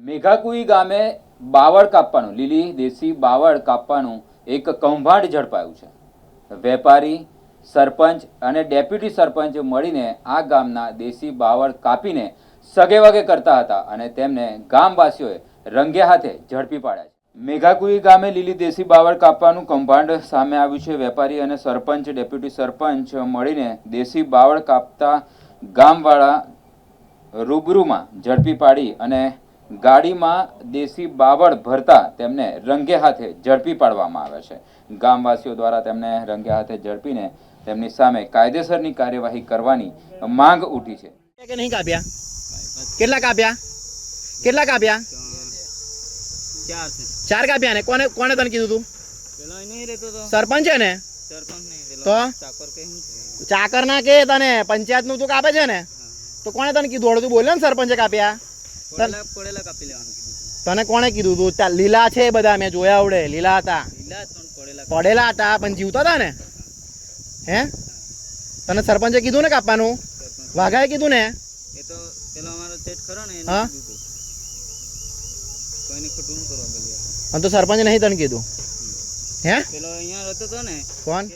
મેઘાકુઈ ગામે બાવળ કાપવાનું લીલી દેશી બાવળ કાપવાનું એક કૌભાંડ ઝડપાયું છે. વેપારી, સરપંચ અને ડેપ્યુટી સરપંચ મળીને આ ગામના દેશી બાવળ કાપીને સગેવગે કરતા હતા અને તેમને ગામવાસીઓએ રંગે હાથે ઝડપી પાડ્યા છે. મેઘાકુઈ ગામે લીલી દેશી બાવળ કાપવાનું કૌભાંડ સામે આવ્યું છે. વેપારી અને સરપંચ, ડેપ્યુટી સરપંચ મળીને દેશી બાવળ કાપતા ગામવાળા રૂબરૂમાં ઝડપી પાડી અને ગાડીમાં દેશી બાવળ ભરતા તેમને રંગે હાથે ઝડપી પાડવામાં આવ્યા છે. ગામવાસીઓ દ્વારા તેમને રંગે હાથે ઝડપીને તેમની સામે કાયદેસરની કાર્યવાહી કરવાની માંગ ઉઠી છે. કે નહીં કાપ્યા? કેટલા કાપ્યા? કેટલા કાપ્યા? ચાર કાપ્યા ને કોને કોને તને કીધું તું? સરપંચ છે ને? તો ચાકર ના કે તને પંચાયત નું તું કાપે છે ને, તો કોને તને કીધું? તું બોલ્યો ને સરપંચે કાપ્યા. તને કોણે કીધું તું? લીલા છે બધા, મેં જોયા આવડે. લીલા હતા, પડેલા હતા, પણ જીવતા હતા ને. હે, તને સરપંચે કીધું ને કાપવાનું? વાઘાએ કીધું ને? હા, તો સરપંચ નહીં તને કીધું? હે, કોણ?